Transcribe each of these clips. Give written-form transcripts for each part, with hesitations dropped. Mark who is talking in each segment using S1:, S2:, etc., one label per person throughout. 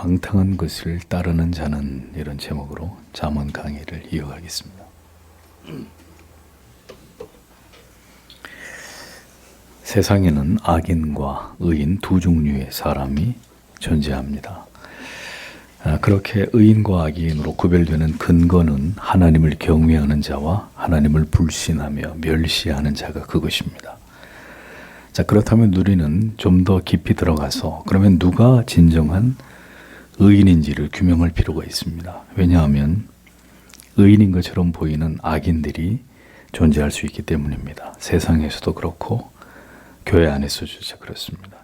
S1: 방탕한 것을 따르는 자는, 이런 제목으로 잠언 강의를 이어가겠습니다. 세상에는 악인과 의인 두 종류의 사람이 존재합니다. 그렇게 의인과 악인으로 구별되는 근거는 하나님을 경외하는 자와 하나님을 불신하며 멸시하는 자가 그것입니다. 자, 그렇다면 우리는 좀 더 깊이 들어가서 그러면 누가 진정한 의인인지를 규명할 필요가 있습니다. 왜냐하면 의인인 것처럼 보이는 악인들이 존재할 수 있기 때문입니다. 세상에서도 그렇고 교회 안에서조차 그렇습니다.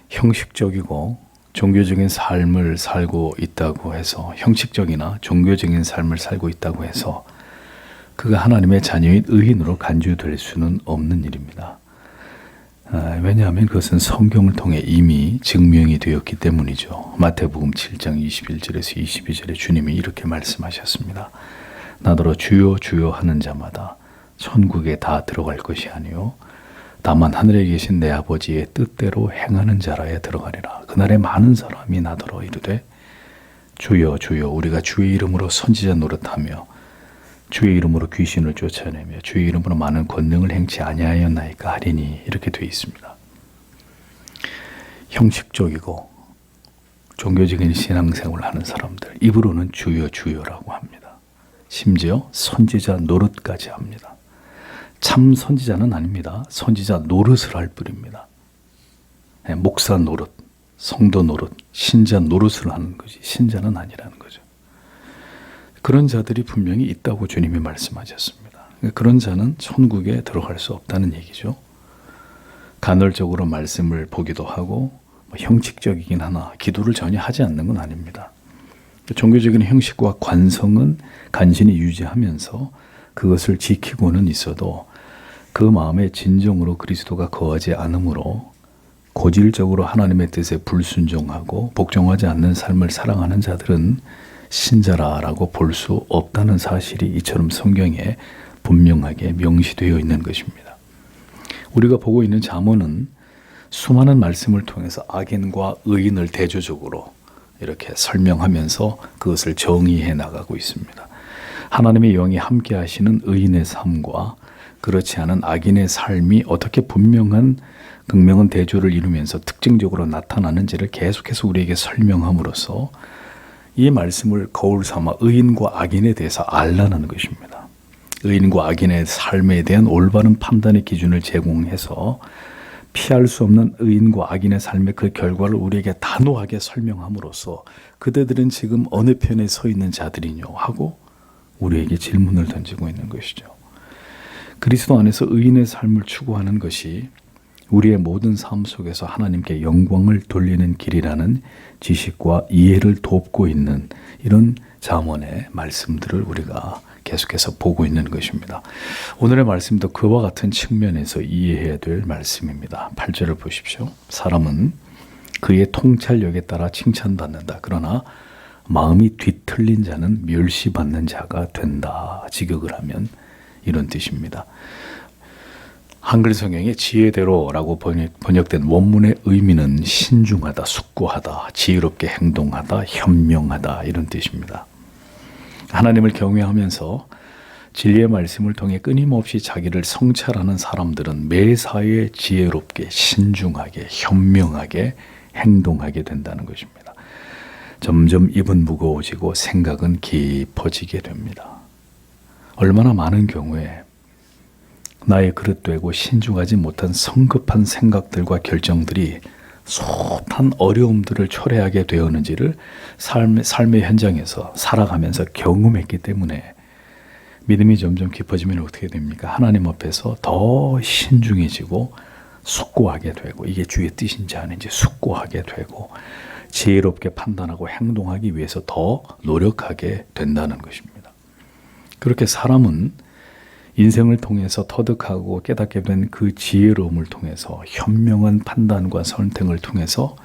S1: 형식적이고 종교적인 삶을 살고 있다고 해서, 형식적이나 종교적인 삶을 살고 있다고 해서 그가 하나님의 자녀인 의인으로 간주될 수는 없는 일입니다. 왜냐하면 그것은 성경을 통해 이미 증명이 되었기 때문이죠. 마태복음 7장 21절에서 22절에 주님이 이렇게 말씀하셨습니다. 나더러 주여 주여 하는 자마다 천국에 다 들어갈 것이 아니요 다만 하늘에 계신 내 아버지의 뜻대로 행하는 자라야 들어가리라. 그날에 많은 사람이 나더러 이르되 주여 주여 우리가 주의 이름으로 선지자 노릇하며 주의 이름으로 귀신을 쫓아내며 주의 이름으로 많은 권능을 행치 아니하였나이까 하리니, 이렇게 되어 있습니다. 형식적이고 종교적인 신앙생활을 하는 사람들, 입으로는 주여 주여라고 합니다. 심지어 선지자 노릇까지 합니다. 참 선지자는 아닙니다. 선지자 노릇을 할 뿐입니다. 목사 노릇, 성도 노릇, 신자 노릇을 하는 거지 신자는 아니라는 거죠. 그런 자들이 분명히 있다고 주님이 말씀하셨습니다. 그런 자는 천국에 들어갈 수 없다는 얘기죠. 간헐적으로 말씀을 보기도 하고 형식적이긴 하나 기도를 전혀 하지 않는 건 아닙니다. 종교적인 형식과 관성은 간신히 유지하면서 그것을 지키고는 있어도 그 마음에 진정으로 그리스도가 거하지 않으므로 고질적으로 하나님의 뜻에 불순종하고 복종하지 않는 삶을 살아가는 자들은 신자라고 볼 수 없다는 사실이 이처럼 성경에 분명하게 명시되어 있는 것입니다. 우리가 보고 있는 잠언은 수많은 말씀을 통해서 악인과 의인을 대조적으로 이렇게 설명하면서 그것을 정의해 나가고 있습니다. 하나님의 영이 함께 하시는 의인의 삶과 그렇지 않은 악인의 삶이 어떻게 분명한 극명한 대조를 이루면서 특징적으로 나타나는지를 계속해서 우리에게 설명함으로써 이 말씀을 거울 삼아 의인과 악인에 대해서 알라는 것입니다. 의인과 악인의 삶에 대한 올바른 판단의 기준을 제공해서 피할 수 없는 의인과 악인의 삶의 그 결과를 우리에게 단호하게 설명함으로써 그대들은 지금 어느 편에 서 있는 자들이뇨 하고 우리에게 질문을 던지고 있는 것이죠. 그리스도 안에서 의인의 삶을 추구하는 것이 우리의 모든 삶 속에서 하나님께 영광을 돌리는 길이라는 지식과 이해를 돕고 있는 이런 잠언의 말씀들을 우리가 계속해서 보고 있는 것입니다. 오늘의 말씀도 그와 같은 측면에서 이해해야 될 말씀입니다. 8절을 보십시오. 사람은 그의 통찰력에 따라 칭찬받는다. 그러나 마음이 뒤틀린 자는 멸시받는 자가 된다. 직역을 하면 이런 뜻입니다. 한글 성경에 지혜대로라고 번역된 원문의 의미는 신중하다, 숙고하다, 지혜롭게 행동하다, 현명하다, 이런 뜻입니다. 하나님을 경외하면서 진리의 말씀을 통해 끊임없이 자기를 성찰하는 사람들은 매사에 지혜롭게, 신중하게, 현명하게 행동하게 된다는 것입니다. 점점 입은 무거워지고 생각은 깊어지게 됩니다. 얼마나 많은 경우에 나의 그릇되고 신중하지 못한 성급한 생각들과 결정들이 숱한 어려움들을 초래하게 되었는지를 삶의 현장에서 살아가면서 경험했기 때문에 믿음이 점점 깊어지면 어떻게 됩니까? 하나님 앞에서 더 신중해지고 숙고하게 되고, 이게 주의 뜻인지 아닌지 숙고하게 되고 지혜롭게 판단하고 행동하기 위해서 더 노력하게 된다는 것입니다. 그렇게 사람은 인생을 통해서 터득하고 깨닫게 된 그 지혜로움을 통해서 현명한 판단과 선택을 통해서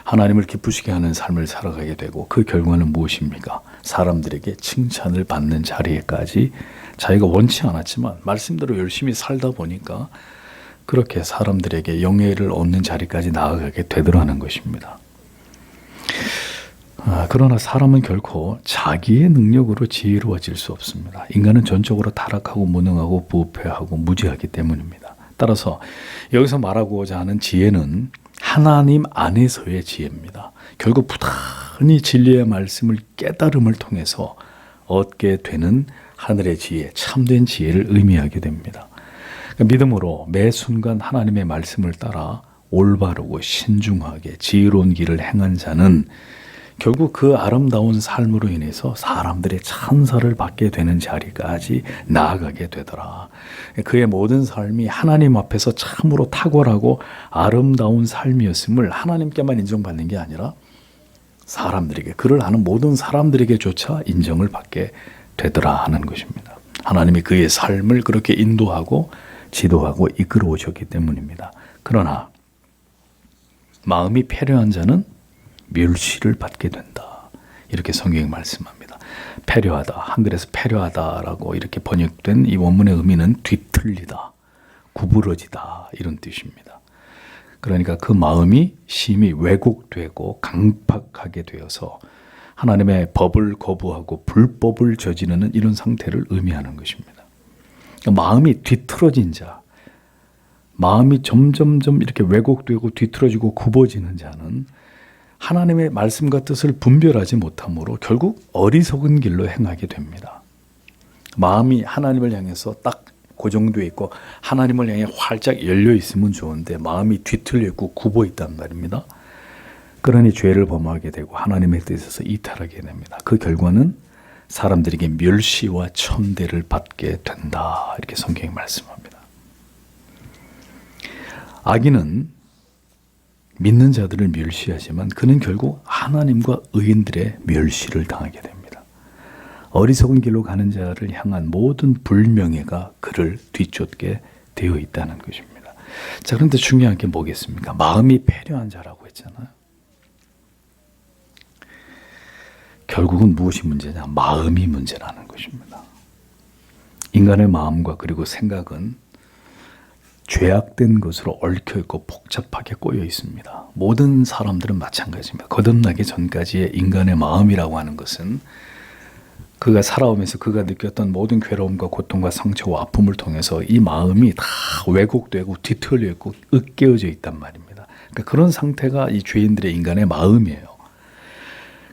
S1: 하나님을 기쁘시게 하는 삶을 살아가게 되고, 그 결과는 무엇입니까? 사람들에게 칭찬을 받는 자리에까지 자기가 원치 않았지만 말씀대로 열심히 살다 보니까 그렇게 사람들에게 영예를 얻는 자리까지 나아가게 되더라는 것입니다. 그러나 사람은 결코 자기의 능력으로 지혜로워질 수 없습니다. 인간은 전적으로 타락하고 무능하고 부패하고 무지하기 때문입니다. 따라서 여기서 말하고자 하는 지혜는 하나님 안에서의 지혜입니다. 결국 부단히 진리의 말씀을 깨달음을 통해서 얻게 되는 하늘의 지혜, 참된 지혜를 의미하게 됩니다. 믿음으로 매 순간 하나님의 말씀을 따라 올바르고 신중하게 지혜로운 길을 행한 자는 결국 그 아름다운 삶으로 인해서 사람들의 찬사를 받게 되는 자리까지 나아가게 되더라. 그의 모든 삶이 하나님 앞에서 참으로 탁월하고 아름다운 삶이었음을 하나님께만 인정받는 게 아니라 사람들에게, 그를 아는 모든 사람들에게조차 인정을 받게 되더라 하는 것입니다. 하나님이 그의 삶을 그렇게 인도하고 지도하고 이끌어 오셨기 때문입니다. 그러나 마음이 패려한 자는 멸시를 받게 된다. 이렇게 성경이 말씀합니다. 패려하다, 한글에서 패려하다라고 이렇게 번역된 이 원문의 의미는 뒤틀리다, 구부러지다 이런 뜻입니다. 그러니까 그 마음이 심히 왜곡되고 강팍하게 되어서 하나님의 법을 거부하고 불법을 저지르는 이런 상태를 의미하는 것입니다. 그러니까 마음이 뒤틀어진 자, 마음이 점점점 이렇게 왜곡되고 뒤틀어지고 굽어지는 자는 하나님의 말씀과 뜻을 분별하지 못함으로 결국 어리석은 길로 행하게 됩니다. 마음이 하나님을 향해서 딱 고정되어 있고 하나님을 향해 활짝 열려 있으면 좋은데 마음이 뒤틀려 있고 굽어 있단 말입니다. 그러니 죄를 범하게 되고 하나님의 뜻에서 이탈하게 됩니다. 그 결과는 사람들에게 멸시와 천대를 받게 된다. 이렇게 성경이 말씀합니다. 악인은 믿는 자들을 멸시하지만 그는 결국 하나님과 의인들의 멸시를 당하게 됩니다. 어리석은 길로 가는 자를 향한 모든 불명예가 그를 뒤쫓게 되어 있다는 것입니다. 자, 그런데 중요한 게 뭐겠습니까? 마음이 패려한 자라고 했잖아요. 결국은 무엇이 문제냐? 마음이 문제라는 것입니다. 인간의 마음과 그리고 생각은 죄악된 것으로 얽혀있고 복잡하게 꼬여 있습니다. 모든 사람들은 마찬가지입니다. 거듭나기 전까지의 인간의 마음이라고 하는 것은 그가 살아오면서 그가 느꼈던 모든 괴로움과 고통과 상처와 아픔을 통해서 이 마음이 다 왜곡되고 뒤틀려 있고 으깨어져 있단 말입니다. 그러니까 그런 상태가 이 죄인들의 인간의 마음이에요.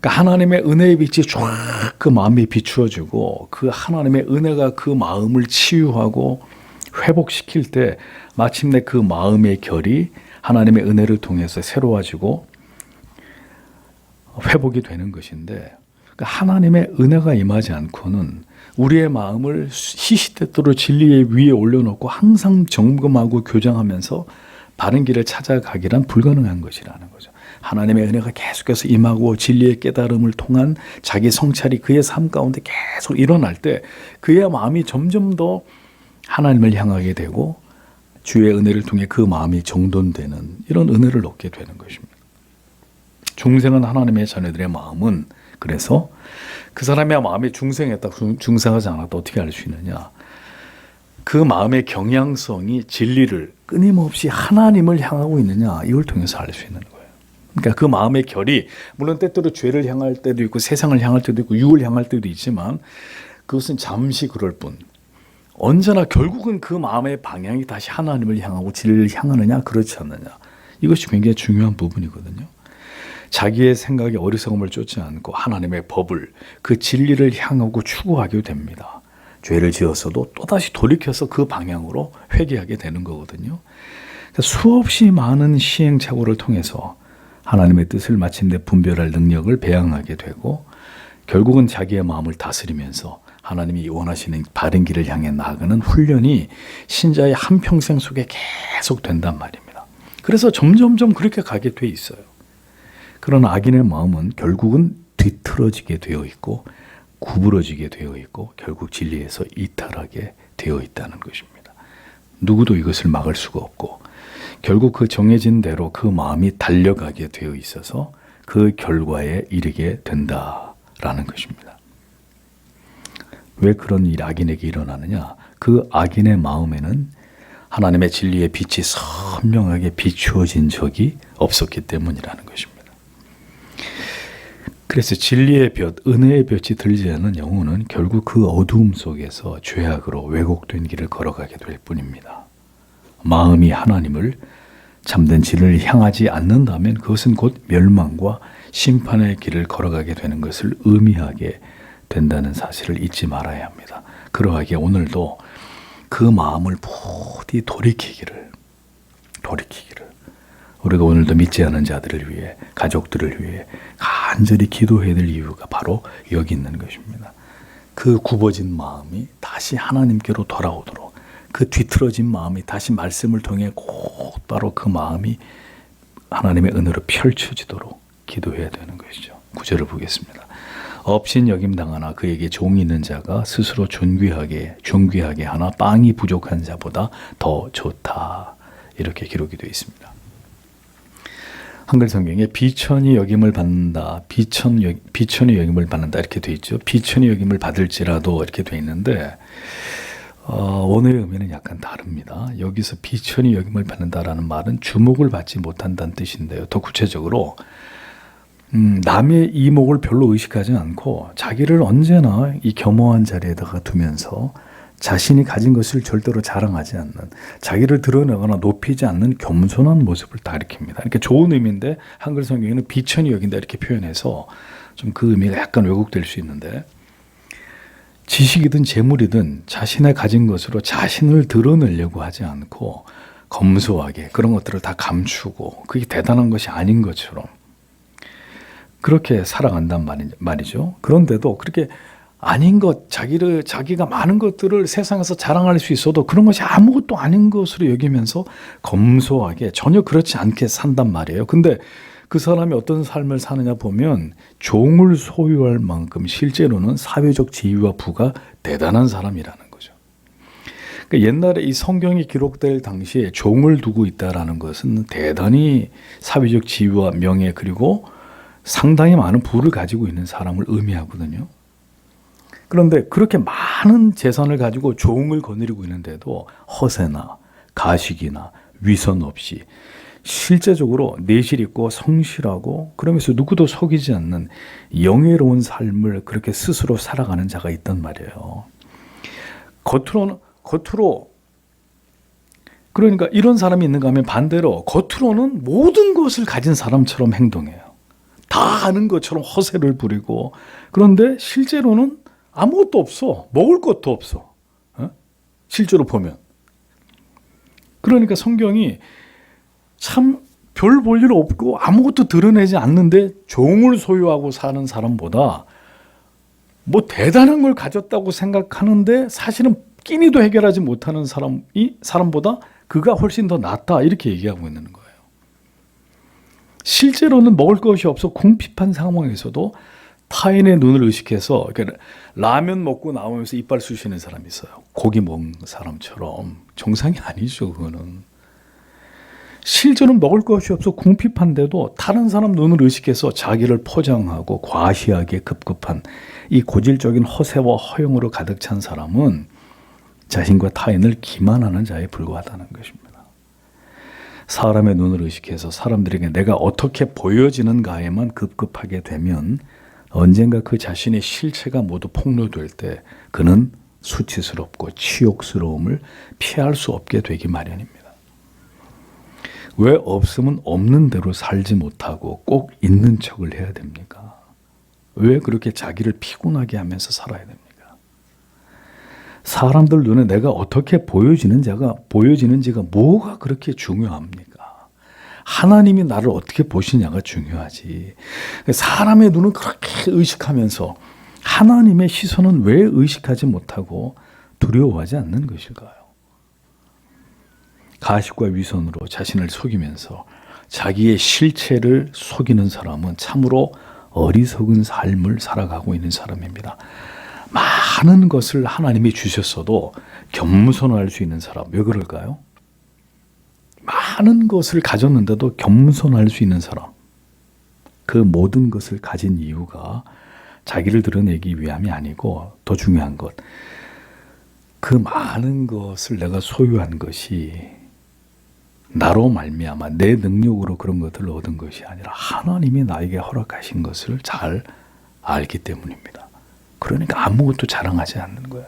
S1: 그러니까 하나님의 은혜의 빛이 쫙 그 마음에 비추어지고 그 하나님의 은혜가 그 마음을 치유하고 회복시킬 때 마침내 그 마음의 결이 하나님의 은혜를 통해서 새로워지고 회복이 되는 것인데, 그러니까 하나님의 은혜가 임하지 않고는 우리의 마음을 시시때때로 진리의 위에 올려놓고 항상 점검하고 교정하면서 바른 길을 찾아가기란 불가능한 것이라는 거죠. 하나님의 은혜가 계속해서 임하고 진리의 깨달음을 통한 자기 성찰이 그의 삶 가운데 계속 일어날 때 그의 마음이 점점 더 하나님을 향하게 되고 주의 은혜를 통해 그 마음이 정돈되는 이런 은혜를 얻게 되는 것입니다. 중생은 하나님의 자녀들의 마음은, 그래서 그 사람의 마음이 중생했다, 중생하지 않았다 어떻게 알 수 있느냐? 그 마음의 경향성이 진리를 끊임없이 하나님을 향하고 있느냐, 이걸 통해서 알 수 있는 거예요. 그러니까 그 마음의 결이 물론 때때로 죄를 향할 때도 있고 세상을 향할 때도 있고 육을 향할 때도 있지만 그것은 잠시 그럴 뿐, 언제나 결국은 그 마음의 방향이 다시 하나님을 향하고 진리를 향하느냐 그렇지 않느냐, 이것이 굉장히 중요한 부분이거든요. 자기의 생각에 어리석음을 쫓지 않고 하나님의 법을, 그 진리를 향하고 추구하게 됩니다. 죄를 지었어도 또다시 돌이켜서 그 방향으로 회개하게 되는 거거든요. 그러니까 수없이 많은 시행착오를 통해서 하나님의 뜻을 마침내 분별할 능력을 배양하게 되고 결국은 자기의 마음을 다스리면서 하나님이 원하시는 바른 길을 향해 나아가는 훈련이 신자의 한평생 속에 계속 된단 말입니다. 그래서 점점점 그렇게 가게 돼 있어요. 그러나 악인의 마음은 결국은 뒤틀어지게 되어 있고 구부러지게 되어 있고 결국 진리에서 이탈하게 되어 있다는 것입니다. 누구도 이것을 막을 수가 없고 결국 그 정해진 대로 그 마음이 달려가게 되어 있어서 그 결과에 이르게 된다라는 것입니다. 왜 그런 일 악인에게 일어나느냐? 그 악인의 마음에는 하나님의 진리의 빛이 선명하게 비추어진 적이 없었기 때문이라는 것입니다. 그래서 진리의 볕, 은혜의 볕이 들지 않은 영혼은 결국 그 어두움 속에서 죄악으로 왜곡된 길을 걸어가게 될 뿐입니다. 마음이 하나님을 참된 진리를 향하지 않는다면 그것은 곧 멸망과 심판의 길을 걸어가게 되는 것을 의미하게 된다는 사실을 잊지 말아야 합니다. 그러하기에 오늘도 그 마음을 부디 돌이키기를 우리가 오늘도 믿지 않은 자들을 위해, 가족들을 위해 간절히 기도해야 될 이유가 바로 여기 있는 것입니다. 그 굽어진 마음이 다시 하나님께로 돌아오도록, 그 뒤틀어진 마음이 다시 말씀을 통해 곧바로 그 마음이 하나님의 은혜로 펼쳐지도록 기도해야 되는 것이죠. 9절을 보겠습니다. 업신여김당하나 그에게 종이 있는 자가 스스로 존귀하게 하나 빵이 부족한 자보다 더 좋다. 이렇게 기록이 되어 있습니다. 한글 성경에 비천이 여김을 받는다, 비천이 여김을 받는다 이렇게 되어 있죠. 비천이 여김을 받을지라도 이렇게 되어 있는데 원어의 의미는 약간 다릅니다. 여기서 비천이 여김을 받는다라는 말은 주목을 받지 못한다는 뜻인데요. 더 구체적으로 남의 이목을 별로 의식하지 않고 자기를 언제나 이 겸허한 자리에다가 두면서 자신이 가진 것을 절대로 자랑하지 않는, 자기를 드러내거나 높이지 않는 겸손한 모습을 가리킵니다. 그러니까 좋은 의미인데 한글 성경에는 비천이 여긴다 이렇게 표현해서 좀 그 의미가 약간 왜곡될 수 있는데, 지식이든 재물이든 자신의 가진 것으로 자신을 드러내려고 하지 않고 검소하게 그런 것들을 다 감추고 그게 대단한 것이 아닌 것처럼 그렇게 살아간단 말이죠. 그런데도 그렇게 아닌 것, 자기가 많은 것들을 세상에서 자랑할 수 있어도 그런 것이 아무것도 아닌 것으로 여기면서 검소하게 전혀 그렇지 않게 산단 말이에요. 근데 그 사람이 어떤 삶을 사느냐 보면 종을 소유할 만큼 실제로는 사회적 지위와 부가 대단한 사람이라는 거죠. 그러니까 옛날에 이 성경이 기록될 당시에 종을 두고 있다라는 것은 대단히 사회적 지위와 명예 그리고 상당히 많은 부를 가지고 있는 사람을 의미하거든요. 그런데 그렇게 많은 재산을 가지고 종을 거느리고 있는데도 허세나 가식이나 위선 없이 실제적으로 내실 있고 성실하고 그러면서 누구도 속이지 않는 영예로운 삶을 그렇게 스스로 살아가는 자가 있단 말이에요. 겉으로 그러니까 이런 사람이 있는가 하면 반대로 겉으로는 모든 것을 가진 사람처럼 행동해요. 다 아는 것처럼 허세를 부리고, 그런데 실제로는 아무것도 없어. 먹을 것도 없어. 실제로 보면. 그러니까 성경이 참 별 볼 일 없고 아무것도 드러내지 않는데 종을 소유하고 사는 사람보다 뭐 대단한 걸 가졌다고 생각하는데 사실은 끼니도 해결하지 못하는 사람보다 그가 훨씬 더 낫다 이렇게 얘기하고 있는 거예요. 실제로는 먹을 것이 없어 궁핍한 상황에서도 타인의 눈을 의식해서 라면 먹고 나오면서 이빨 쑤시는 사람이 있어요. 고기 먹는 사람처럼. 정상이 아니죠, 그거는. 실제로는 먹을 것이 없어 궁핍한데도 다른 사람 눈을 의식해서 자기를 포장하고 과시하게 급급한 이 고질적인 허세와 허영으로 가득 찬 사람은 자신과 타인을 기만하는 자에 불과하다는 것입니다. 사람의 눈을 의식해서 사람들에게 내가 어떻게 보여지는가에만 급급하게 되면 언젠가 그 자신의 실체가 모두 폭로될 때 그는 수치스럽고 치욕스러움을 피할 수 없게 되기 마련입니다. 왜 없으면 없는 대로 살지 못하고 꼭 있는 척을 해야 됩니까? 왜 그렇게 자기를 피곤하게 하면서 살아야 됩니까? 사람들 눈에 내가 어떻게 보여지는지가 뭐가 그렇게 중요합니까? 하나님이 나를 어떻게 보시냐가 중요하지. 사람의 눈은 그렇게 의식하면서 하나님의 시선은 왜 의식하지 못하고 두려워하지 않는 것일까요? 가식과 위선으로 자신을 속이면서 자기의 실체를 속이는 사람은 참으로 어리석은 삶을 살아가고 있는 사람입니다. 많은 것을 하나님이 주셨어도 겸손할 수 있는 사람, 왜 그럴까요? 많은 것을 가졌는데도 겸손할 수 있는 사람, 그 모든 것을 가진 이유가 자기를 드러내기 위함이 아니고 더 중요한 것, 그 많은 것을 내가 소유한 것이 나로 말미암아 내 능력으로 그런 것들을 얻은 것이 아니라 하나님이 나에게 허락하신 것을 잘 알기 때문입니다. 그러니까 아무것도 자랑하지 않는 거예요.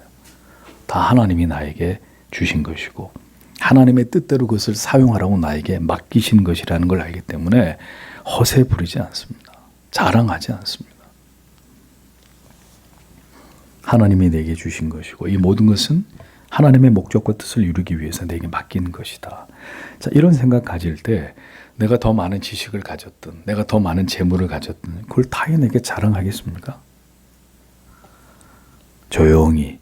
S1: 다 하나님이 나에게 주신 것이고 하나님의 뜻대로 그것을 사용하라고 나에게 맡기신 것이라는 걸 알기 때문에 허세 부리지 않습니다. 자랑하지 않습니다. 하나님이 내게 주신 것이고 이 모든 것은 하나님의 목적과 뜻을 이루기 위해서 내게 맡긴 것이다. 자, 이런 생각 가질 때 내가 더 많은 지식을 가졌든 내가 더 많은 재물을 가졌든 그걸 타인에게 자랑하겠습니까? 조용히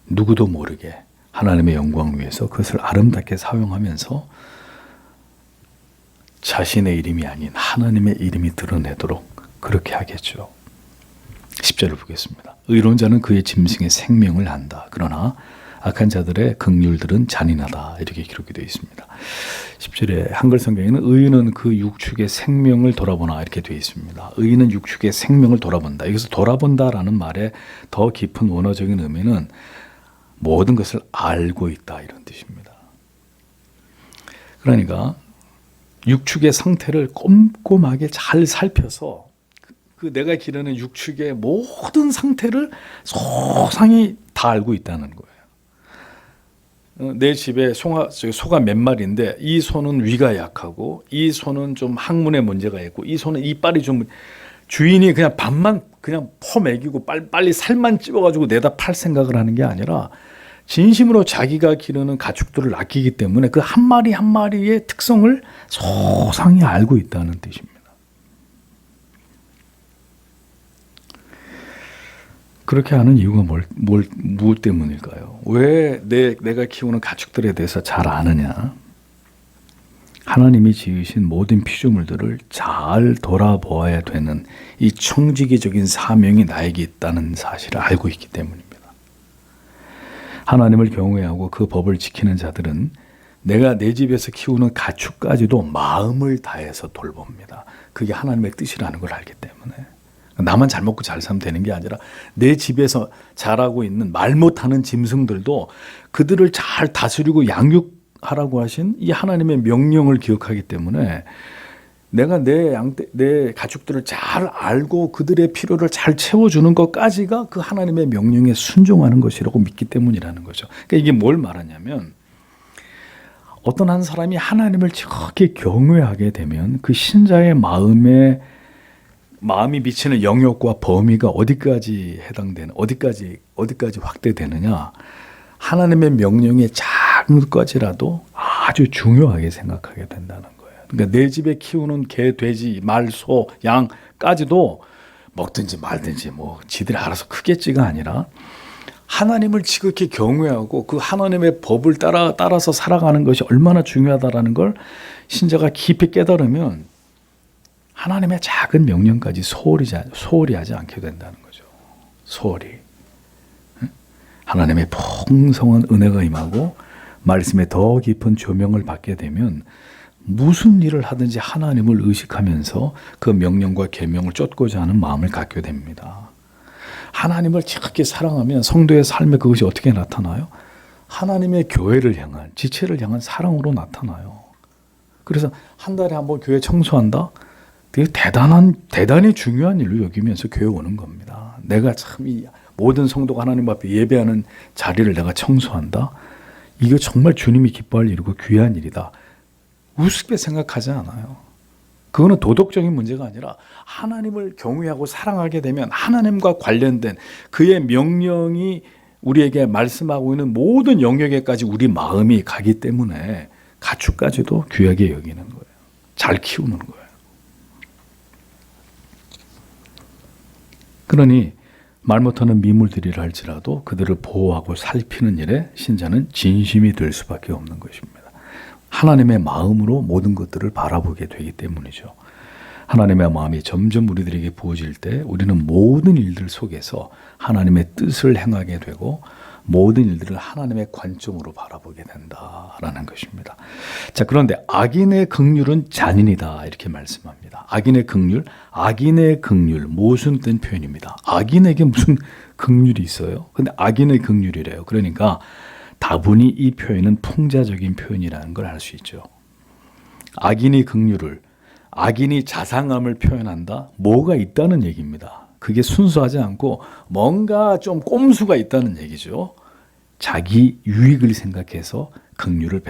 S1: 누구도 모르게 하나님의 영광을 위해서 그것을 아름답게 사용하면서 자신의 이름이 아닌 하나님의 이름이 드러내도록 그렇게 하겠죠. 10절을 보겠습니다. 의로운 자는 그의 짐승의 생명을 안다. 그러나 악한 자들의 긍휼들은 잔인하다. 이렇게 기록이 되어 있습니다. 10절에 한글 성경에는 의인은 그 육축의 생명을 돌아보나 이렇게 되어 있습니다. 의인은 육축의 생명을 돌아본다. 여기서 돌아본다라는 말의 더 깊은 원어적인 의미는 모든 것을 알고 있다 이런 뜻입니다. 그러니까 육축의 상태를 꼼꼼하게 잘 살펴서 그 내가 기르는 육축의 모든 상태를 소상히 다 알고 있다는 거예요. 내 집에 소가 몇 마리인데 이 소는 위가 약하고 이 소는 좀 항문에 문제가 있고 이 소는 이빨이 좀 주인이 그냥 밥만 그냥 퍼먹이고 빨리 살만 찝어가지고 내다 팔 생각을 하는 게 아니라 진심으로 자기가 기르는 가축들을 아끼기 때문에 그 한 마리 한 마리의 특성을 소상히 알고 있다는 뜻입니다. 그렇게 하는 이유가 무엇 때문일까요? 왜 내가 키우는 가축들에 대해서 잘 아느냐? 하나님이 지으신 모든 피조물들을 잘 돌아보아야 되는 이 청지기적인 사명이 나에게 있다는 사실을 알고 있기 때문입니다. 하나님을 경외하고 그 법을 지키는 자들은 내가 내 집에서 키우는 가축까지도 마음을 다해서 돌봅니다. 그게 하나님의 뜻이라는 걸 알기 때문에. 나만 잘 먹고 잘 살면 되는 게 아니라 내 집에서 자라고 있는 말 못하는 짐승들도 그들을 잘 다스리고 양육하라고 하신 이 하나님의 명령을 기억하기 때문에 내가 내 가축들을 잘 알고 그들의 필요를 잘 채워주는 것까지가 그 하나님의 명령에 순종하는 것이라고 믿기 때문이라는 거죠. 그러니까 이게 뭘 말하냐면 어떤 한 사람이 하나님을 지극히 경외하게 되면 그 신자의 마음이 미치는 영역과 범위가 어디까지 해당되는 어디까지 확대되느냐? 하나님의 명령의 작은 것까지라도 아주 중요하게 생각하게 된다는 거예요. 그러니까 내 집에 키우는 개, 돼지, 말, 소, 양까지도 먹든지 말든지 뭐 지들이 알아서 크겠지가 아니라 하나님을 지극히 경외하고 그 하나님의 법을 따라서 살아가는 것이 얼마나 중요하다라는 걸 신자가 깊이 깨달으면 하나님의 작은 명령까지 소홀히 하지 않게 된다는 거죠. 소홀히. 하나님의 풍성한 은혜가 임하고 말씀에 더 깊은 조명을 받게 되면 무슨 일을 하든지 하나님을 의식하면서 그 명령과 계명을 쫓고자 하는 마음을 갖게 됩니다. 하나님을 지극히 사랑하면 성도의 삶에 그것이 어떻게 나타나요? 하나님의 교회를 향한, 지체를 향한 사랑으로 나타나요. 그래서 한 달에 한 번 교회 청소한다? 되게 대단히 중요한 일로 여기면서 교회 오는 겁니다. 내가 참 이 모든 성도가 하나님 앞에 예배하는 자리를 내가 청소한다? 이거 정말 주님이 기뻐할 일이고 귀한 일이다. 우습게 생각하지 않아요. 그거는 도덕적인 문제가 아니라 하나님을 경외하고 사랑하게 되면 하나님과 관련된 그의 명령이 우리에게 말씀하고 있는 모든 영역에까지 우리 마음이 가기 때문에 가축까지도 귀하게 여기는 거예요. 잘 키우는 거예요. 그러니 말 못하는 미물들이라 할지라도 그들을 보호하고 살피는 일에 신자는 진심이 될 수밖에 없는 것입니다. 하나님의 마음으로 모든 것들을 바라보게 되기 때문이죠. 하나님의 마음이 점점 우리들에게 부어질 때 우리는 모든 일들 속에서 하나님의 뜻을 행하게 되고 모든 일들을 하나님의 관점으로 바라보게 된다라는 것입니다. 자, 그런데 악인의 긍휼은 잔인이다 이렇게 말씀합니다. 악인의 긍휼 모순 된 표현입니다. 악인에게 무슨 긍휼이 있어요? 근데 악인의 긍휼이래요. 그러니까 다분히 이 표현은 풍자적인 표현이라는 걸 알 수 있죠. 악인이 긍휼을, 악인이 자상함을 표현한다? 뭐가 있다는 얘기입니다. 그게 순수하지 않고 뭔가 좀 꼼수가 있다는 얘기죠. 자기 유익을 생각해서 긍휼을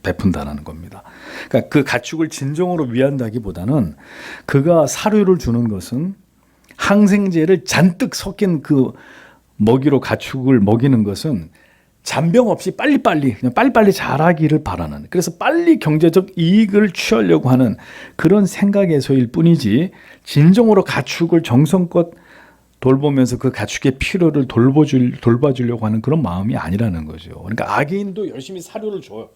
S1: 베푼다라는 겁니다. 그러니까 그 가축을 진정으로 위한다기보다는 그가 사료를 주는 것은 항생제를 잔뜩 섞인 그 먹이로 가축을 먹이는 것은 잔병 없이 그냥 빨리빨리 자라기를 바라는, 그래서 빨리 경제적 이익을 취하려고 하는 그런 생각에서일 뿐이지, 진정으로 가축을 정성껏 돌보면서 그 가축의 필요를 돌봐주려고 하는 그런 마음이 아니라는 거죠. 그러니까 악인도 열심히 사료를 줘요.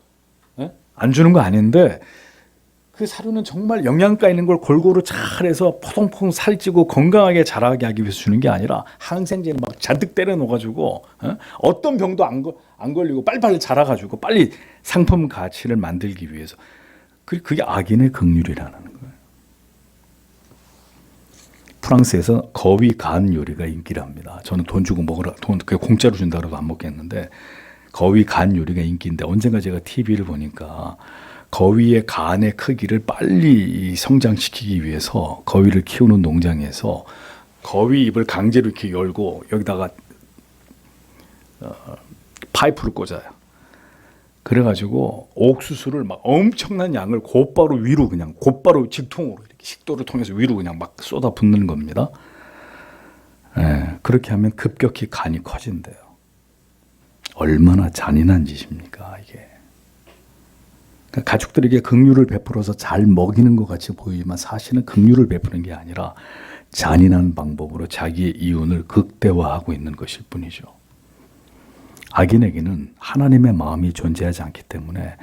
S1: 안 주는 거 아닌데 그 사료는 정말 영양가 있는 걸 골고루 잘해서 포동포동 살찌고 건강하게 자라게 하기 위해서 주는 게 아니라 항생제를 막 잔뜩 때려 넣어가지고 어떤 병도 안 걸리고 빨리빨리 자라가지고 빨리 상품 가치를 만들기 위해서, 그게 악인의 긍휼이라는 거예요. 프랑스에서 거위 간 요리가 인기랍니다. 저는 돈 주고 먹으라, 그게 공짜로 준다고 해도 안 먹겠는데 거위 간 요리가 인기인데, 언젠가 제가 TV를 보니까 거위의 간의 크기를 빨리 성장시키기 위해서 거위를 키우는 농장에서 거위 입을 강제로 이렇게 열고 여기다가 파이프를 꽂아요. 그래가지고 옥수수를 막 엄청난 양을 곧바로 직통으로 이렇게 식도를 통해서 위로 그냥 막 쏟아 붓는 겁니다. 그렇게 하면 급격히 간이 커진대요. 얼마나 잔인한 짓입니까, 이게. 그러니까 가축들에게 긍휼을 베풀어서 잘 먹이는 것 같이 보이지만 사실은 긍휼을 베푸는 게 아니라 잔인한 방법으로 자기의 이윤을 극대화하고 있는 것일 뿐이죠. 악인에게는 하나님의 마음이 존재하지 않기 때문에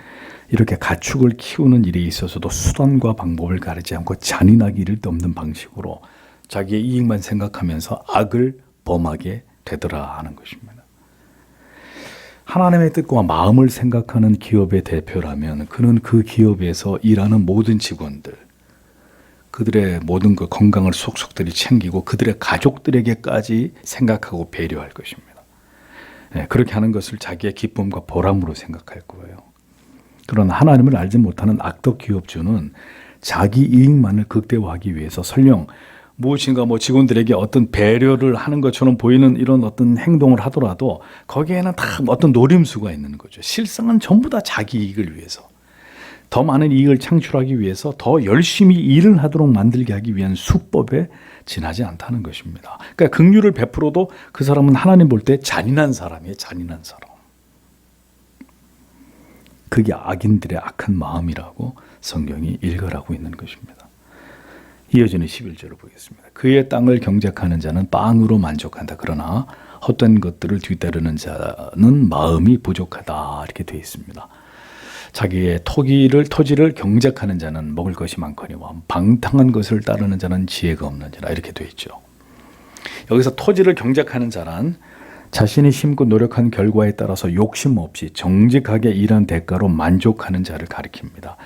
S1: 이렇게 가축을 키우는 일에 있어서도 수단과 방법을 가리지 않고 잔인하기를 없는 방식으로 자기의 이익만 생각하면서 악을 범하게 되더라 하는 것입니다. 하나님의 뜻과 마음을 생각하는 기업의 대표라면 그는 그 기업에서 일하는 모든 직원들, 그들의 모든 그 건강을 속속들이 챙기고 그들의 가족들에게까지 생각하고 배려할 것입니다. 그렇게 하는 것을 자기의 기쁨과 보람으로 생각할 거예요. 그러나 하나님을 알지 못하는 악덕 기업주는 자기 이익만을 극대화하기 위해서 설령 무엇인가 직원들에게 어떤 배려를 하는 것처럼 보이는 이런 어떤 행동을 하더라도 거기에는 다 어떤 노림수가 있는 거죠. 실상은 전부 다 자기 이익을 위해서, 더 많은 이익을 창출하기 위해서 더 열심히 일을 하도록 만들게 하기 위한 수법에 지나지 않다는 것입니다. 그러니까 긍휼을 베풀어도 그 사람은 하나님 볼 때 잔인한 사람이에요. 잔인한 사람. 그게 악인들의 악한 마음이라고 성경이 일컬하고 있는 것입니다. 이어지는 11절을 보겠습니다. 그의 땅을 경작하는 자는 빵으로 만족한다. 그러나 헛된 것들을 뒤따르는 자는 마음이 부족하다. 이렇게 되어 있습니다. 자기의 토지를 경작하는 자는 먹을 것이 많거니와 방탕한 것을 따르는 자는 지혜가 없는지라. 이렇게 되어 있죠. 여기서 토지를 경작하는 자란 자신이 심고 노력한 결과에 따라서 욕심 없이 정직하게 일한 대가로 만족하는 자를 가리킵니다.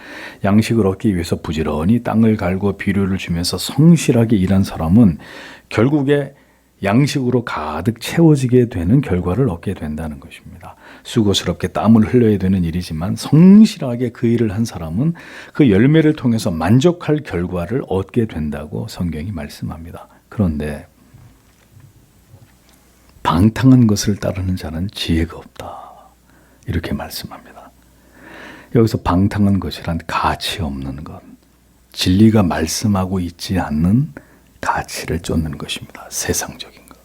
S1: 양식을 얻기 위해서 부지런히 땅을 갈고 비료를 주면서 성실하게 일한 사람은 결국에 양식으로 가득 채워지게 되는 결과를 얻게 된다는 것입니다. 수고스럽게 땀을 흘려야 되는 일이지만 성실하게 그 일을 한 사람은 그 열매를 통해서 만족할 결과를 얻게 된다고 성경이 말씀합니다. 그런데 방탕한 것을 따르는 자는 지혜가 없다. 이렇게 말씀합니다. 여기서 방탕한 것이란 가치 없는 것, 진리가 말씀하고 있지 않는 가치를 쫓는 것입니다. 세상적인 것,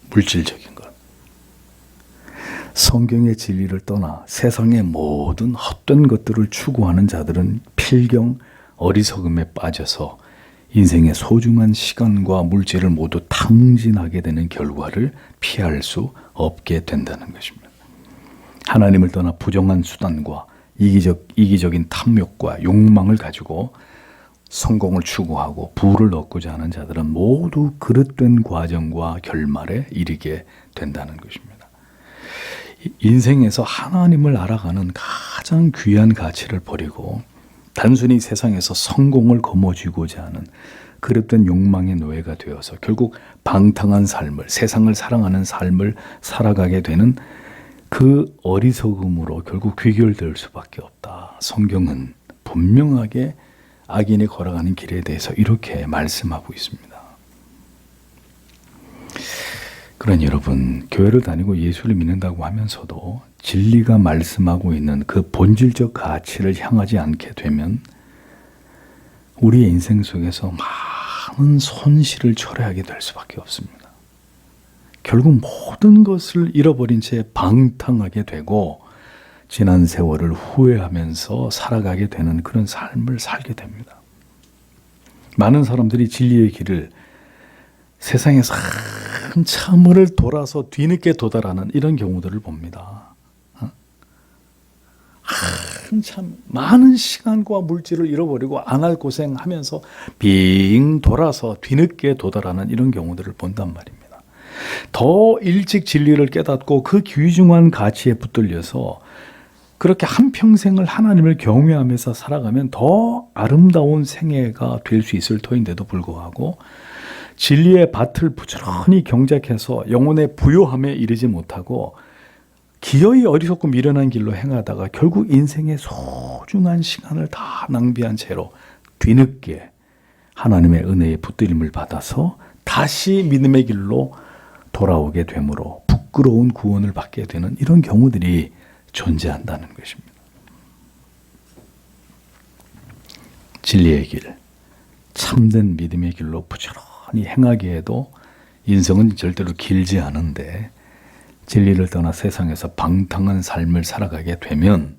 S1: 물질적인 것. 성경의 진리를 떠나 세상의 모든 헛된 것들을 추구하는 자들은 필경 어리석음에 빠져서 인생의 소중한 시간과 물질을 모두 탕진하게 되는 결과를 피할 수 없게 된다는 것입니다. 하나님을 떠나 부정한 수단과 이기적인 탐욕과 욕망을 가지고 성공을 추구하고 부를 얻고자 하는 자들은 모두 그릇된 과정과 결말에 이르게 된다는 것입니다. 인생에서 하나님을 알아가는 가장 귀한 가치를 버리고 단순히 세상에서 성공을 거머쥐고자 하는 그릇된 욕망의 노예가 되어서 결국 방탕한 삶을, 세상을 사랑하는 삶을 살아가게 되는 그 어리석음으로 결국 귀결될 수밖에 없다. 성경은 분명하게 악인이 걸어가는 길에 대해서 이렇게 말씀하고 있습니다. 그러니 여러분, 교회를 다니고 예수를 믿는다고 하면서도 진리가 말씀하고 있는 그 본질적 가치를 향하지 않게 되면 우리의 인생 속에서 많은 손실을 초래하게 될 수밖에 없습니다. 결국 모든 것을 잃어버린 채 방탕하게 되고 지난 세월을 후회하면서 살아가게 되는 그런 삶을 살게 됩니다. 많은 사람들이 진리의 길을 세상에서 한참을 돌아서 뒤늦게 도달하는 이런 경우들을 봅니다. 한참 많은 시간과 물질을 잃어버리고 안 할 고생하면서 빙 돌아서 뒤늦게 도달하는 이런 경우들을 본단 말입니다. 더 일찍 진리를 깨닫고 그 귀중한 가치에 붙들려서 그렇게 한평생을 하나님을 경외하면서 살아가면 더 아름다운 생애가 될 수 있을 터인데도 불구하고 진리의 밭을 부지런히 경작해서 영혼의 부요함에 이르지 못하고 기어이 어리석고 미련한 길로 행하다가 결국 인생의 소중한 시간을 다 낭비한 채로 뒤늦게 하나님의 은혜의 붙들림을 받아서 다시 믿음의 길로 돌아오게 되므로 부끄러운 구원을 받게 되는 이런 경우들이 존재한다는 것입니다. 진리의 길, 참된 믿음의 길로 부지런히 행하게 해도 인생은 절대로 길지 않은데 진리를 떠나 세상에서 방탕한 삶을 살아가게 되면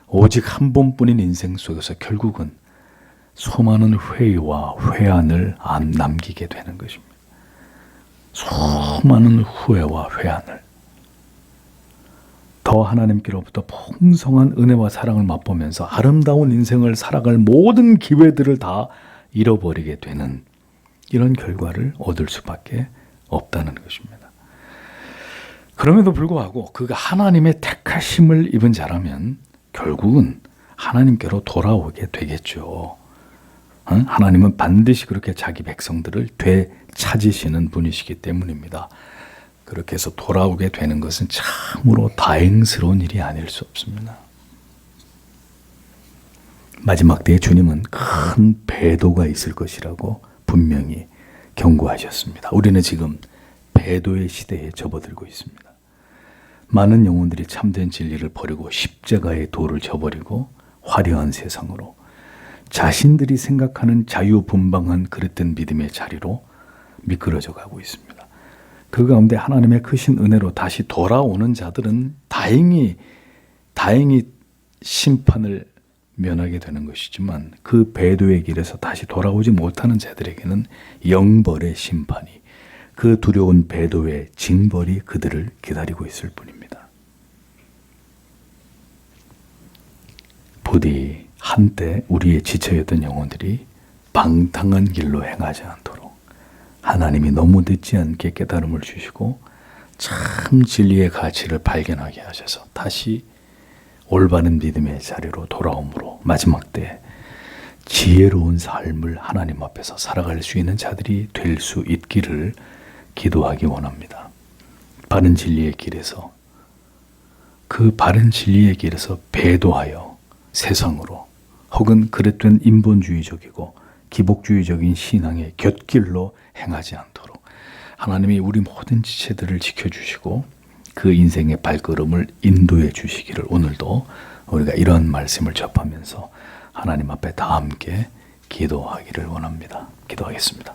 S1: 오직 한 번뿐인 인생 속에서 결국은 수많은 회의와 회한을 남기게 되는 것입니다. 수많은 후회와 회한을 더 하나님께로부터 풍성한 은혜와 사랑을 맛보면서 아름다운 인생을 살아갈 모든 기회들을 다 잃어버리게 되는 이런 결과를 얻을 수밖에 없다는 것입니다. 그럼에도 불구하고 그가 하나님의 택하심을 입은 자라면 결국은 하나님께로 돌아오게 되겠죠. 하나님은 반드시 그렇게 자기 백성들을 되찾으시는 분이시기 때문입니다. 그렇게 해서 돌아오게 되는 것은 참으로 다행스러운 일이 아닐 수 없습니다. 마지막 때에 주님은 큰 배도가 있을 것이라고 분명히 경고하셨습니다. 우리는 지금 배도의 시대에 접어들고 있습니다. 많은 영혼들이 참된 진리를 버리고 십자가의 도를 저버리고 화려한 세상으로 자신들이 생각하는 자유분방한 그릇된 믿음의 자리로 미끄러져 가고 있습니다. 그 가운데 하나님의 크신 은혜로 다시 돌아오는 자들은 다행히 심판을 면하게 되는 것이지만 그 배도의 길에서 다시 돌아오지 못하는 자들에게는 영벌의 심판이, 그 두려운 배도의 징벌이 그들을 기다리고 있을 뿐입니다. 부디 한때 우리의 지체였던 영혼들이 방탕한 길로 행하지 않도록 하나님이 너무 늦지 않게 깨달음을 주시고 참 진리의 가치를 발견하게 하셔서 다시 올바른 믿음의 자리로 돌아옴으로 마지막 때 지혜로운 삶을 하나님 앞에서 살아갈 수 있는 자들이 될 수 있기를 기도하기 원합니다. 바른 진리의 길에서, 그 바른 진리의 길에서 배도하여 세상으로 혹은 그릇된 인본주의적이고 기복주의적인 신앙의 곁길로 행하지 않도록 하나님이 우리 모든 지체들을 지켜주시고 그 인생의 발걸음을 인도해 주시기를 오늘도 우리가 이런 말씀을 접하면서 하나님 앞에 다 함께 기도하기를 원합니다. 기도하겠습니다.